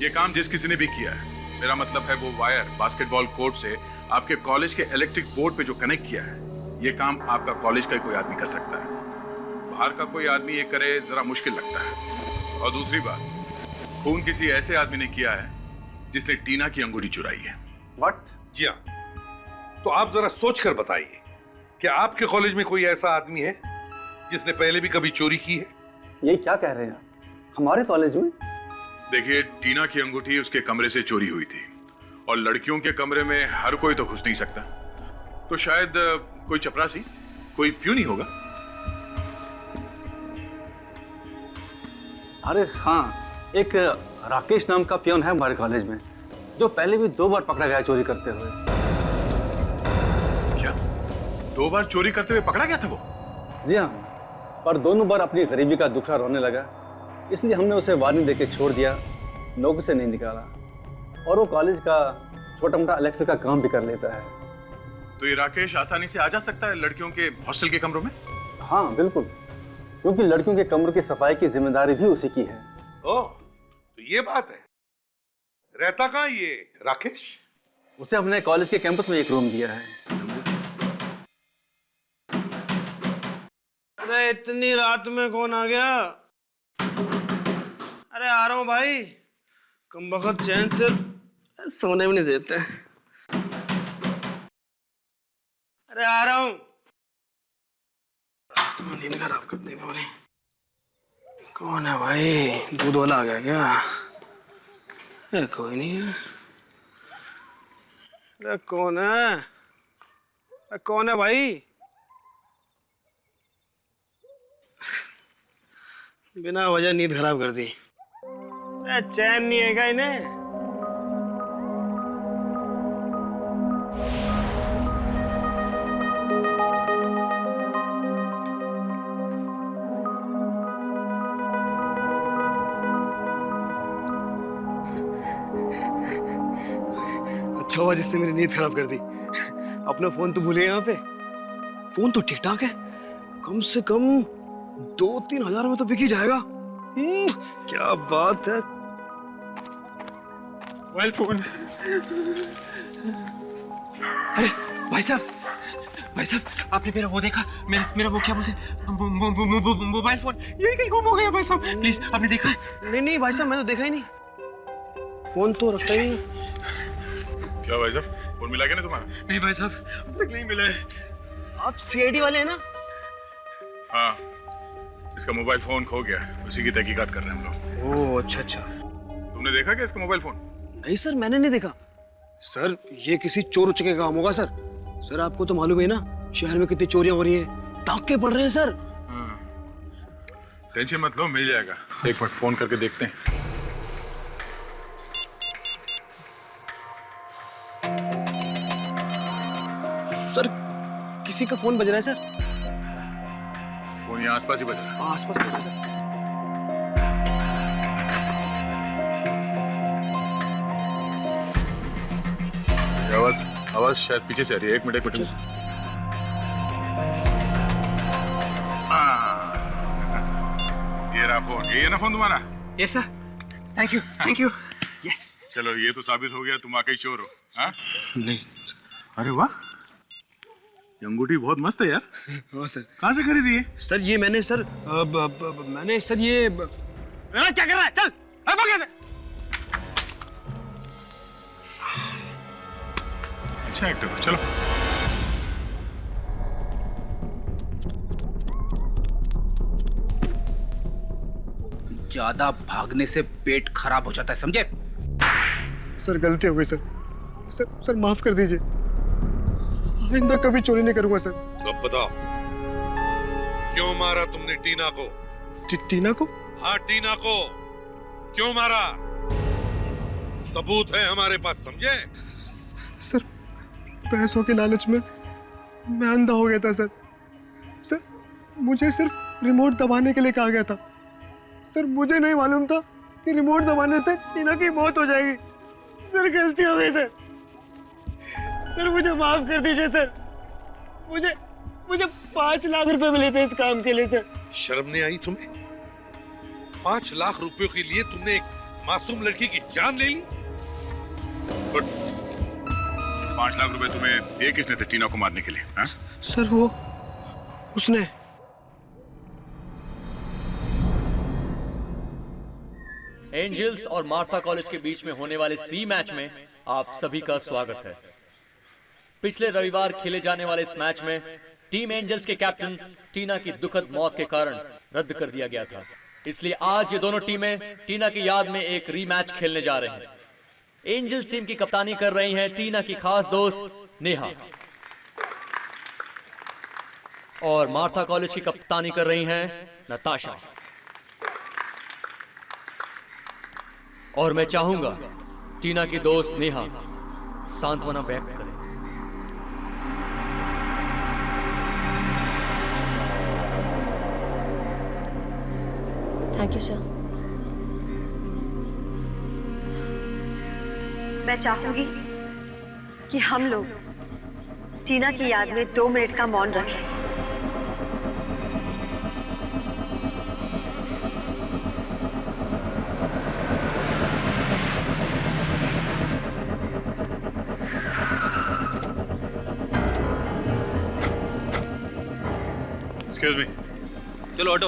ये काम जिस किसी ने भी किया है, मेरा मतलब है वो वायर बास्केटबॉल कोर्ट से आपके कॉलेज के इलेक्ट्रिक बोर्ड पे जो कनेक्ट किया है, ये काम आपका कॉलेज का ही कोई आदमी कर सकता है। बाहर का कोई आदमी ये करे जरा मुश्किल लगता है। और दूसरी बात, खून किसी ऐसे आदमी ने किया है जिसने टीना की अंगूठी चुराई है। व्हाट? जी हाँ, तो आप जरा सोच कर बताइए कि आपके कॉलेज में कोई ऐसा आदमी है जिसने पहले भी कभी चोरी की है? ये क्या कह रहे हैं हमारे कॉलेज में? देखिए, टीना की अंगूठी उसके कमरे से चोरी हुई थी, और लड़कियों के कमरे में हर कोई तो घुस नहीं सकता, तो शायद कोई चपरासी, कोई प्यूनी होगा। अरे हाँ, एक राकेश नाम का पियोन है हमारे कॉलेज में, जो पहले भी 2 बार पकड़ा गया चोरी करते हुए। क्या 2 बार चोरी करते हुए पकड़ा गया था वो? जी हाँ, पर दोनों बार अपनी गरीबी का दुखड़ा रोने लगा, इसलिए हमने उसे वार्निंग देके छोड़ दिया, नौकरी से नहीं निकाला। और वो कॉलेज का छोटा मोटा इलेक्ट्रिक का काम भी कर लेता है। तो ये राकेश आसानी से आ जा सकता है लड़कियों के हॉस्टल के कमरों में? हाँ बिल्कुल, क्योंकि लड़कियों के कमरों की सफाई की जिम्मेदारी भी उसी की है। ओह, तो ये बात है। रहता कहाँ ये राकेश? उसे हमने कॉलेज के कैंपस में एक रूम दिया है। अरे इतनी रात में कौन आ गया? अरे आ रहा हूँ भाई, कमबख्त चैन से सोने भी नहीं देते। अरे आ रहा हूँ। तुम नींद खराब कर दी पूरी। कौन है भाई? दूध वाला आ गया क्या? अरे कोई नहीं है। अरे कौन है? अरे कौन है भाई? बिना वजह नींद खराब कर दी। चैन नहीं है क्या इन्हें? अच्छा हुआ जिसने मेरी नींद खराब कर दी। अपना फोन तो भूले यहाँ पे। फोन तो ठीक ठाक है, कम से कम 2-3 हजार में तो बिक ही जाएगा। क्या बात है। Mobile phone. अरे भाई साहब, आपने मेरा वो देखा? मेरा वो क्या बोलते, मोबाइल फोन ये कहीं गुम हो गया भाई साहब, प्लीज आपने देखा? नहीं भाई साहब, मैंने तो देखा ही नहीं। फोन तो रखता ही नहीं। क्या भाई साहब, फोन मिला क्या ना तुम्हारा? नहीं भाई साहब, अब तक नहीं मिला है। आप सीआईडी वाले हैं ना? हाँ, इसका मोबाइल फोन खो गया, उसी की तहकीकात कर रहे हैं हम लोग। ओह अच्छा। तुमने देखा क्या इसका मोबाइल फोन? नहीं सर, मैंने नहीं देखा। सर ये किसी चोर उचके का काम होगा सर। सर आपको तो मालूम है ना शहर में कितनी चोरियां हो रही हैं, डाके पड़ रहे हैं सर। टेंशन मत लो, मिल जाएगा। एक मिनट फोन करके देखते हैं। सर किसी का फोन बज रहा है सर। फोन यहाँ आसपास ही बज रहा है। आसपास बज रहा है सर। आवाज शायद पीछे से आ रही है। एक मिनट। मेरा फोन, ये है ना फोन तुम्हारा? Yes sir, thank you yes. चलो ये तो साबित हो गया तुम वाकई चोर हो। हाँ? नहीं। अरे वाह, ये अंगूठी बहुत मस्त है यार। हाँ सर। कहाँ से खरीदी है? सर ये मैंने सर मैंने सर ये क्या कर रहा है? चल भाग यहाँ से। अच्छा एक्टर हो, चलो। ज्यादा भागने से पेट खराब हो जाता है, समझे? सर गलती हो गई सर। सर माफ कर दीजिए, आइंदा कभी चोरी नहीं करूंगा सर। अब बताओ, क्यों मारा तुमने टीना को? टीना को? हाँ टीना को क्यों मारा? सबूत है हमारे पास, समझे? सर पैसों के लालच में मैं अंधा हो गया था सर। सर मुझे सिर्फ रिमोट दबाने के लिए कहा गया था। सर मुझे नहीं मालूम था कि रिमोट दबाने से टीना की मौत हो जाएगी। सर गलती हो गई सर। सर मुझे माफ कर दीजिए सर। मुझे 5 लाख रुपए मिले थे इस काम के लिए सर। शर्म नहीं आई तुम्हें? 5 लाख रुपयों के लिए तुमने एक मासूम लड़की की जान ले ली? 5 लाख रुपए तुम्हें दिए किसने थे टीना को मारने के लिए? हाँ? सर वो उसने। एंजल्स और मार्था कॉलेज के बीच में होने वाले इस रीमैच में आप सभी का स्वागत है। पिछले रविवार खेले जाने वाले इस मैच में टीम एंजल्स के कैप्टन टीना की दुखद मौत के कारण रद्द कर दिया गया था, इसलिए आज ये दोनों टीमें टीना की याद में एक रीमैच खेलने जा रहे हैं। एंजल्स टीम की कप्तानी कर रही हैं टीना की खास दोस्त नेहा, और मार्था कॉलेज की कप्तानी कर रही हैं नताशा। और मैं चाहूंगा टीना की दोस्त नेहा सांत्वना व्यक्त करे। Thank you sir. मैं चाहूंगी कि हम लोग टीना की याद में 2 मिनट का मौन रखें। Excuse me. चलो ऑटो।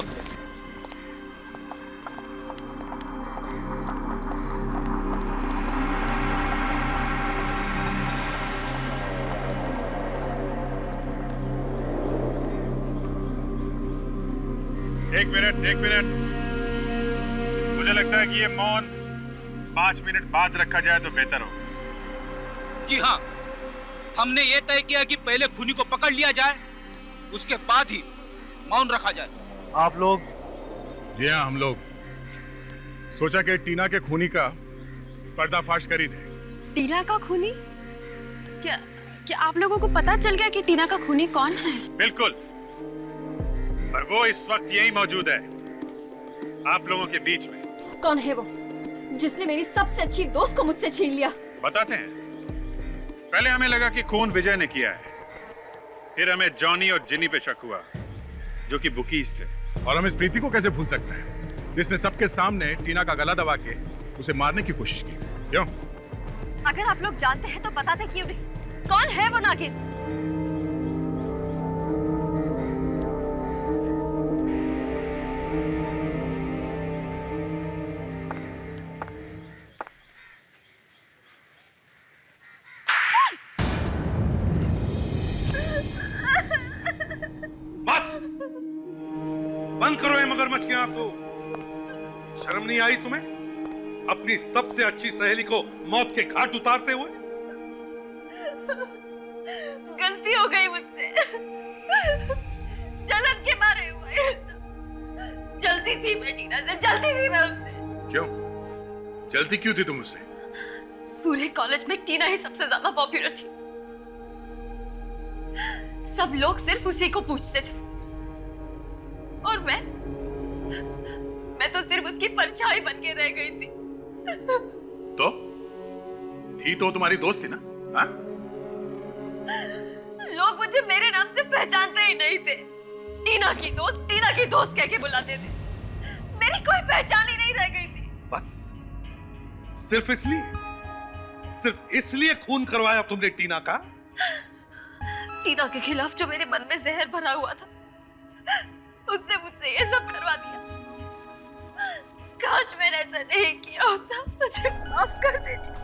एक मिनट। मुझे लगता है कि ये मौन 5 मिनट बाद रखा जाए तो बेहतर हो। जी हाँ, हमने ये तय किया कि पहले खूनी को पकड़ लिया जाए, उसके बाद ही मौन रखा जाए। आप लोग? जी हाँ, हम लोग सोचा कि टीना के खूनी का पर्दाफाश कर ही दे। टीना का खूनी? क्या आप लोगों को पता चल गया कि टीना का खूनी कौन है? बिल्कुल, पर वो इस वक्त यही मौजूद है आप लोगों के बीच में। कौन है वो जिसने मेरी सबसे अच्छी दोस्त को मुझसे छीन लिया? बताते हैं। पहले हमें लगा कि खून विजय ने किया है, फिर हमें जॉनी और जिनी पे शक हुआ जो कि बुकीज थे, और हम इस प्रीति को कैसे भूल सकते हैं जिसने सबके सामने टीना का गला दबा के उसे मारने की कोशिश की। क्यों? अगर आप लोग जानते हैं तो बताते क्यों नहीं? कौन है वो नागिन? बंद करो ये मगरमच्छ के आंसू। शर्म नहीं आई तुम्हें अपनी सबसे अच्छी सहेली को मौत के घाट उतारते हुए? गलती हो गई मुझसे। जलन के मारे हुए। जलती थी मैं टीना से, जलती थी मैं उससे। क्यों? जलती क्यों थी तुम उससे? पूरे कॉलेज में टीना ही सबसे ज्यादा पॉपुलर थी। सब लोग सिर्फ उसी को पूछते थे, और मैं तो सिर्फ उसकी परछाई बन के रह गई थी। तो थी तो तुम्हारी दोस्त थी ना? हाँ? लोग मुझे मेरे नाम से पहचानते ही नहीं थे। टीना की दोस्त कह के बुलाते थे। मेरी कोई पहचान ही नहीं रह गई थी। बस सिर्फ इसलिए खून करवाया तुमने टीना का? टीना के खिलाफ जो मेरे मन में जहर भरा हुआ था, उसने मुझसे ये सब करवा दिया। काश मैंने ऐसा नहीं किया होता। मुझे माफ कर दीजिए,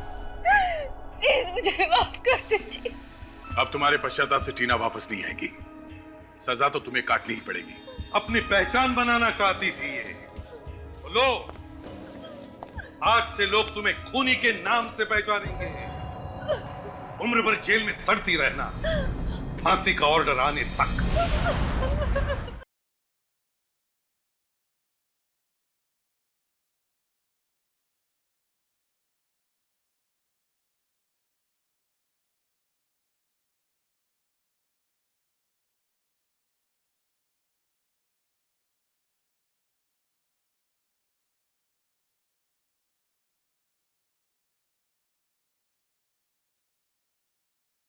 प्लीज मुझे माफ कर दीजिए। अब तुम्हारे पश्चाताप से टीना वापस नहीं आएगी। सजा तो तुम्हें काटनी ही पड़ेगी। अपनी पहचान बनाना चाहती थी ये। लो, आज से लोग तुम्हें खूनी के नाम से पहचानेंगे। उम्र भर जेल में सड़ती रहना, फांसी का ऑर्डर आने तक।